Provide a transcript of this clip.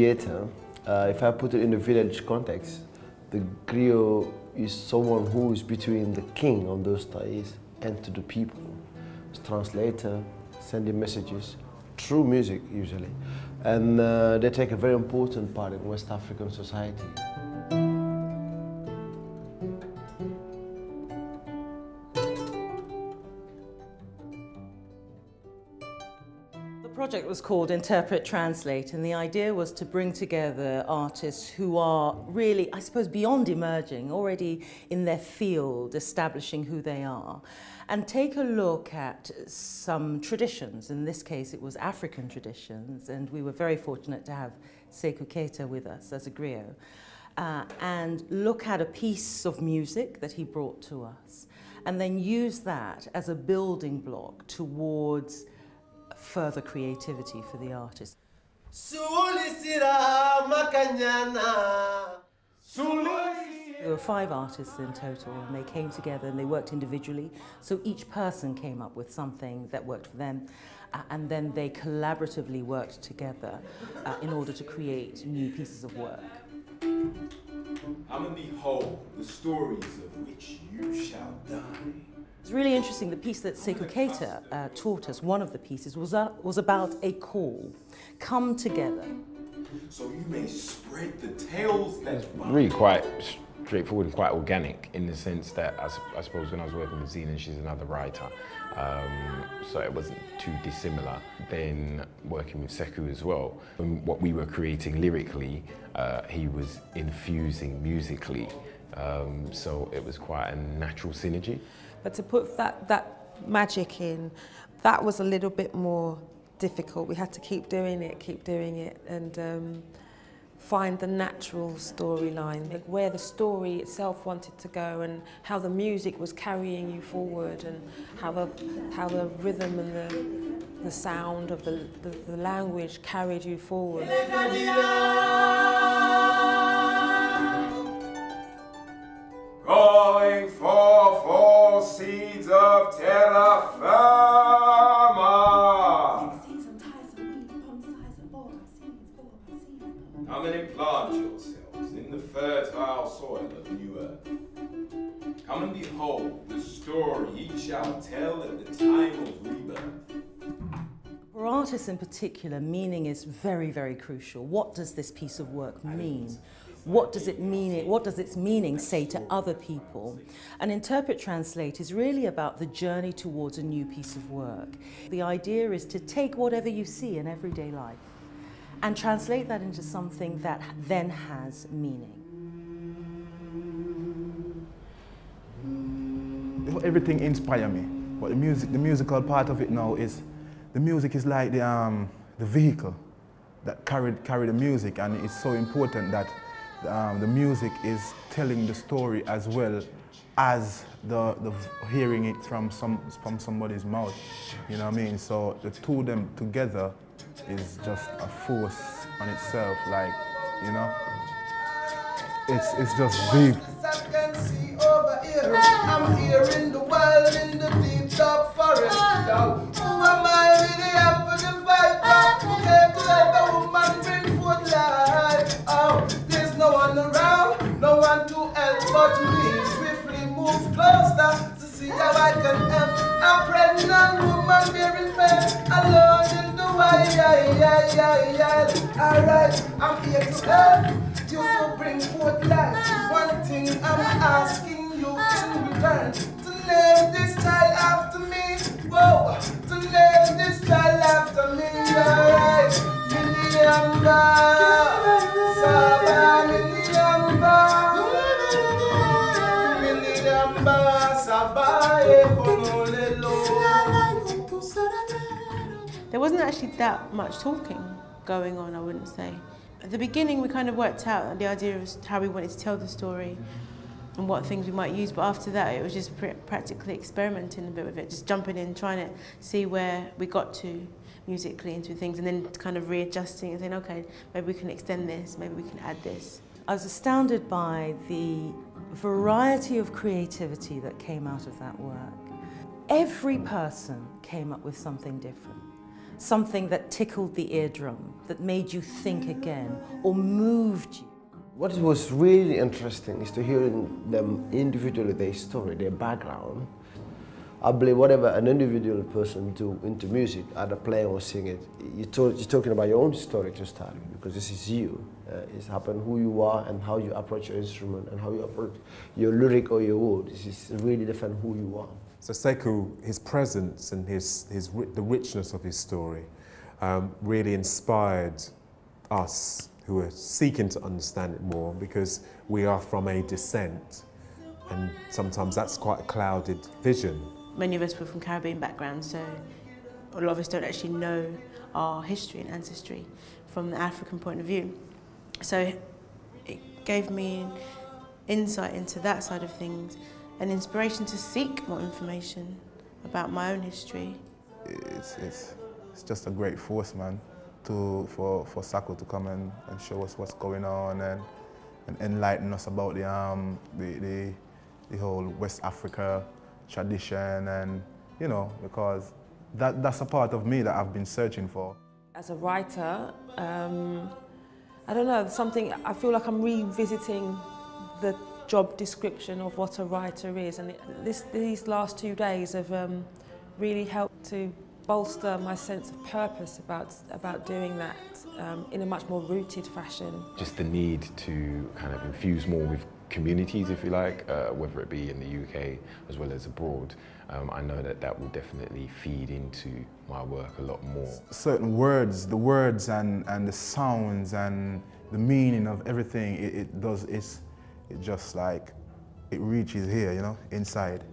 mediator. If I put it in the village context, the griot is someone who is between the king on those days and to the people. It's translator, sending messages through music usually. And they take a very important part in West African society. The project was called Interpret Translate, and the idea was to bring together artists who are really, I suppose, beyond emerging, already in their field, establishing who they are, and take a look at some traditions. In this case, it was African traditions, and we were very fortunate to have Sekou Keita with us as a griot, and look at a piece of music that he brought to us, and then use that as a building block towards further creativity for the artist. There were 5 artists in total, and they came together and they worked individually. So each person came up with something that worked for them, and then they collaboratively worked together in order to create new pieces of work. Come and behold the stories of which you shall die. It's really interesting. The piece that Sekou Keita taught us, one of the pieces, was about a call. Come together. So you may spread the tales that really quite straightforward and quite organic in the sense that I suppose when I was working with Zena, she's another writer, so it wasn't too dissimilar. Then working with Sekou as well, and what we were creating lyrically, he was infusing musically, so it was quite a natural synergy. But to put that magic in, that was a little bit more difficult. We had to keep doing it, and find the natural storyline, like where the story itself wanted to go, and how the music was carrying you forward, and how the rhythm and the sound of the language carried you forward. going for 4 seeds of terra firma. Come and implant yourselves in the fertile soil of New Earth. Come and behold the story each shall tell at the time of rebirth. For artists in particular, meaning is very, very crucial. What does this piece of work mean? What does it mean? What does its meaning say to other people? And Interpret Translate is really about the journey towards a new piece of work. The idea is to take whatever you see in everyday life and translate that into something that then has meaning. Everything inspires me, but the musical part of it now is, the music is like the vehicle that carry the music, and it's so important that the music is telling the story as well as the hearing it from somebody's mouth. You know what I mean? So the two of them together is just a force on itself. Like, you know, it's just big. I'm here in the wild, in the deep dark forest. Who am I really up for the fight? Who came to let the woman bring forth life? Oh, there's no one around, no one to help but me. Swiftly move closer to see how I can help a pregnant woman bearing pain, alone in the wild. Alright, I'm here to help you to bring forth life. One thing I'm asking you in return, to name this child after me. Whoa, to name this child after me. Alright, Miniamba, Saba, Miniamba, Saba, There wasn't actually that much talking going on, I wouldn't say. At the beginning, we kind of worked out the idea of how we wanted to tell the story and what things we might use, but after that, it was just practically experimenting a bit with it, just jumping in, trying to see where we got to musically into things, and then kind of readjusting and saying, okay, maybe we can extend this, maybe we can add this. I was astounded by the variety of creativity that came out of that work. Every person came up with something different. something that tickled the eardrum, that made you think again, or moved you? What was really interesting is to hear them individually, their story, their background. I believe whatever an individual person do into music, either play or sing it, you're talking about your own story to start with, because this is you. It's happened who you are and how you approach your instrument and how you approach your lyric or your words. This is really define who you are. So Sekou, his presence and the richness of his story really inspired us who are seeking to understand it more, because we are from a descent, and sometimes that's quite a clouded vision. Many of us were from Caribbean backgrounds, so a lot of us don't actually know our history and ancestry from the African point of view. So it gave me insight into that side of things, an inspiration to seek more information about my own history. It's just a great force, man, for Sakou to come and show us what's going on and enlighten us about the whole West Africa tradition, and you know, because that's a part of me that I've been searching for. As a writer, I don't know, something, I feel like I'm revisiting the job description of what a writer is, and these last 2 days have really helped to bolster my sense of purpose about doing that in a much more rooted fashion. Just the need to kind of infuse more with communities, if you like, whether it be in the UK as well as abroad. I know that will definitely feed into my work a lot more. Certain words, the words and the sounds and the meaning of everything, it just like, it reaches here, you know, inside.